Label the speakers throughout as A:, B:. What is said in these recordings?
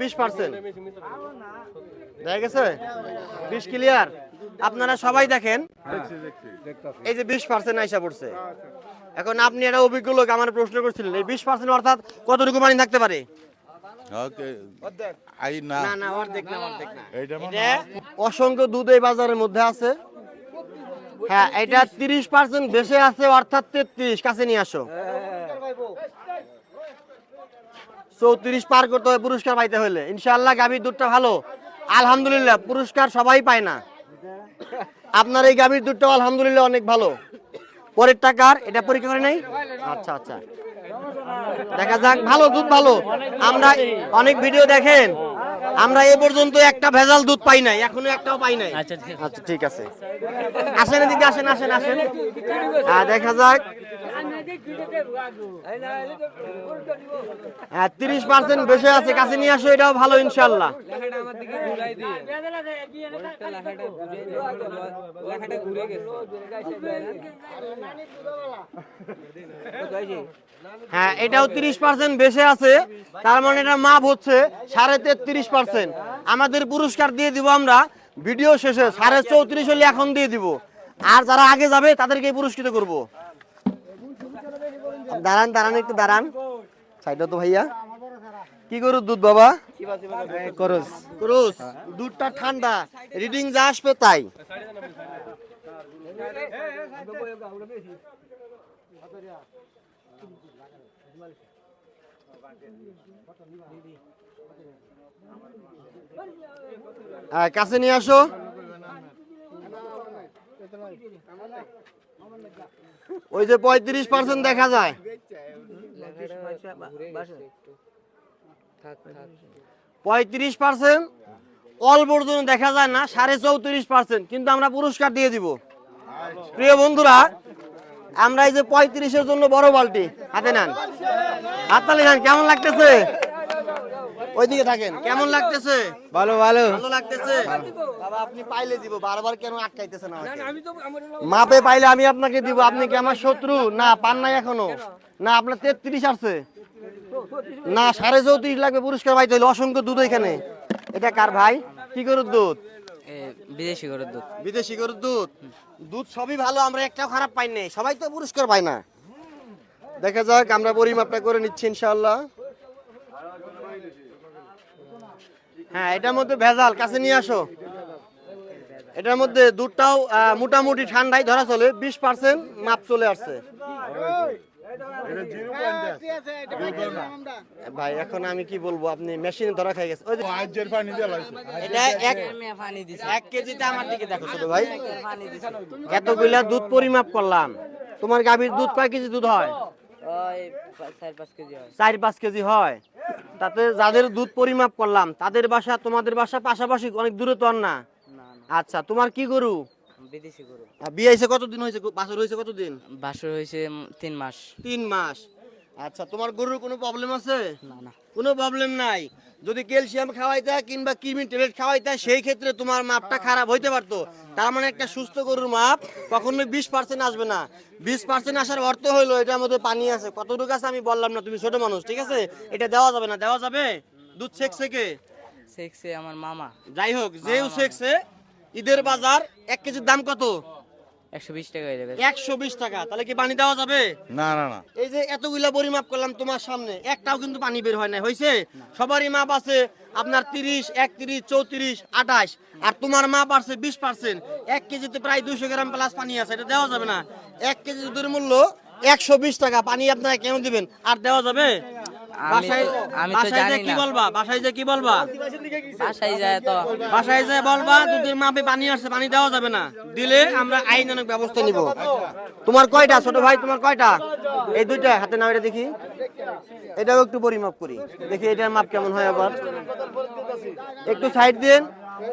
A: 20% দেখা গেছে 20 ক্লিয়ার। আপনারা সবাই দেখেন এই যে 20% আইসা পড়ছে। এখন আপনি একটা অভিজ্ঞ লোক, আমার প্রশ্ন করছিলেন এই 20% অর্থাৎ কতটুকু পানি থাকতে পারে? অসংখ্য দুধ এই বাজারের মধ্যে আছে। হ্যাঁ, এটা 30% বেশি আছে অর্থাৎ 33। কাছে নিয়ে আসো। 34 পার করতে হবে পুরস্কার পাইতে হলে। ইনশাআল্লাহ গাভীর দুধটা ভালো, আলহামদুলিল্লাহ। পুরস্কার সবাই পায় না, আপনার এই গাভীর দুধটা আলহামদুলিল্লাহ অনেক ভালো। পরের টাকার এটা পরীক্ষা করে নাই? আচ্ছা আচ্ছা, দেখা যাক। ভালো দুধ ভালো। আমরা অনেক ভিডিও দেখেন, আমরা এ পর্যন্ত একটা ভেজাল দুধ পাই নাই, এখনো একটাও পাই নাই। আচ্ছা ঠিক আছে, আসেন এদিকে, আসেন আসেন আসেন। দেখা যাক। 30% বেশি আছে, কাছে নিয়ে আসো। এটাও ভালো ইনশাআল্লাহ। হ্যাঁ, এটাও 30% বেশি আছে, তার মানে এটা মাপ হচ্ছে 33.5%। আমাদের পুরস্কার দিয়ে দিব আমরা ভিডিও শেষে। 34.5 হলে এখন দিয়ে দিব, আর যারা আগে যাবে তাদেরকে পুরস্কৃত করব। দাঁড়ান দাঁড়ান, একটু দাঁড়ান সাইডে তো ভাইয়া। কি করু দুধ বাবা? করস করস। দুধটা ঠান্ডা, রিডিং যা আসবে তাই। কাছে নিয়ে আসো। ওই যে 35% দেখা যায়। 35% অল্পর জন্য দেখা যায় না, 34.5%, কিন্তু আমরা পুরস্কার দিয়ে দিব। প্রিয় বন্ধুরা, আমরা এই যে 35-এর জন্য বড় বালতি হাতে নেন, হাততালি নেন। কেমন লাগতেছে? ওইদিকে থাকেন। কেমন লাগতেছে?
B: ভালো ভালো
A: ভালো লাগতেছে বাবা। আপনি পাইলে দিব, বারবার কেন আটকাইতেছেন আমাকে? মাপে পাইলে আমি আপনাকে দিব। আপনি কি আমার শত্রু? না, পান নাই এখনো। না, আপনার 33 আছে না, 34.5 লাগবে পুরস্কার পাইতে হইলে। অসংখ্য দুধ এখানে। এটা কার ভাই? কি গরুর দুধ?
B: বিদেশি গরুর দুধ।
A: বিদেশি গরুর দুধ। দুধ সবই ভালো, আমরা একটাও খারাপ পাই নাই। সবাই তো পুরস্কার পায় না। দেখা যাক, আমরা পরিমাপটা করে নিচ্ছি ইনশাআল্লাহ। হ্যাঁ, এটার মধ্যে ভেজাল, কাছে নিয়ে আসো। এটার মধ্যে দুধটাও মোটামুটি ঠান্ডাই ধরা চলে। 20% মাপ চলে আসছে ভাই। এখন আমি কি বলবো, আপনি মেশিনে ধরা খাই গেছে। ওই যে এটা 1 কেজিতে আমার দিকে দেখো ছোট ভাই, এতগুলা দুধ পরিমাপ করলাম। তোমার গাভীর দুধ কয় কেজি দুধ হয়? 4-5 কেজি হয়। তাতে যাদের দুধ পরিমাপ করলাম তাদের বাসা তোমাদের বাসা পাশাপাশি, অনেক দূরে তো আর না। আচ্ছা, তোমার কি গরু?
B: বিদেশি গরু।
A: বিয়ে হয়েছে কতদিন হয়েছে? বাছর হয়েছে কতদিন?
B: বাছুর হয়েছে 3 মাস।
A: 3 মাস। আচ্ছা, তোমার গরুর কোনো প্রবলেম আছে?
B: না না,
A: কোনো প্রবলেম নাই। যদি ক্যালসিয়াম খাওয়াইতে কিংবা কিডনি ট্যাবলেট খাওয়াইতে, সেই ক্ষেত্রে তোমার মাপটা খারাপ হইতে পারতো। তার মানে একটা সুস্থ গরুর মাপ কখনোই 20% আসবে না। 20% আসার অর্থ হলো এটার মধ্যে পানি আছে। কতটুকু আছে আমি বললাম না, তুমি ছোট মানুষ, ঠিক আছে? এটা দেওয়া যাবে না। দেওয়া যাবে? দুধ ছেকছে কে?
B: সেক্সে আমার মামা।
A: যাই হোক, যেও ছেকছে। ঈদের বাজার 1 কেজির দাম কত?
B: 120 টাকা হয়ে যাবে।
A: 120 টাকা। তাহলে কি পানি দেওয়া যাবে?
C: না না না।
A: এই যে এতগুলা পরিমাপ করলাম তোমার সামনে, একটাও কিন্তু পানি বের হয় না। হয়েছে? সবারই মাপ আছে আপনার 30, 31, 34, 28, আর তোমার মাপ আছে 20%। 1 কেজিতে প্রায় 200 গ্রাম প্লাস পানি আছে। এটা দেওয়া যাবে না। 1 কেজি দুধের মূল্য 120 টাকা। পানি আপনারা কেন দিবেন? আর দেওয়া যাবে? বাসায় যে কি বলবা? বাসায় যে কি বলবা? বাসায় যে বলবা দুধের মাপে পানি আসছে, পানি দেওয়া যাবে না। দিলে আমরা আইনানুগ ব্যবস্থা নিব। তোমার কয়টা ছোট ভাই? তোমার কয়টা? এই দুইটা হাতে নাও, এটা দেখি। এটাও একটু পরিমাপ করি, দেখি এটার মাপ কেমন হয়। আবার একটু সাইড দেন।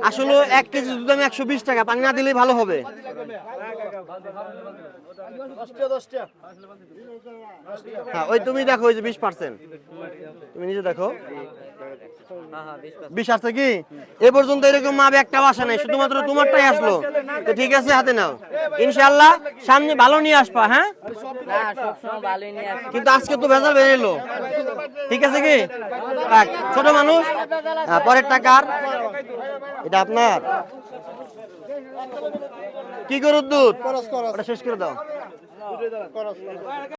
A: আসলে 1 কেজি দুধ দাম 120 টাকা। পানি না দিলেই ভালো হবে। হ্যাঁ ওই তুমি দেখো ওই যে 20%, তুমি নিজে দেখো 20 আসছে কি? এ পর্যন্ত এরকম মাপ একটাও আসে নাই, শুধুমাত্র তোমারটাই আসলো। তো ঠিক আছে, হাতে নাও, ইনশাআল্লাহ সামনে ভালো নিয়ে আসবা। হ্যাঁ
B: না সবসময় ভালোই নিয়ে আসি।
A: কিন্তু আজকে তো ভেজাল বের এলো, ঠিক আছে কি? থাক, ছোট মানুষ। পরের টাকার এটা আপনার কি গরুর দুধ? ওটা শেষ করে দাও।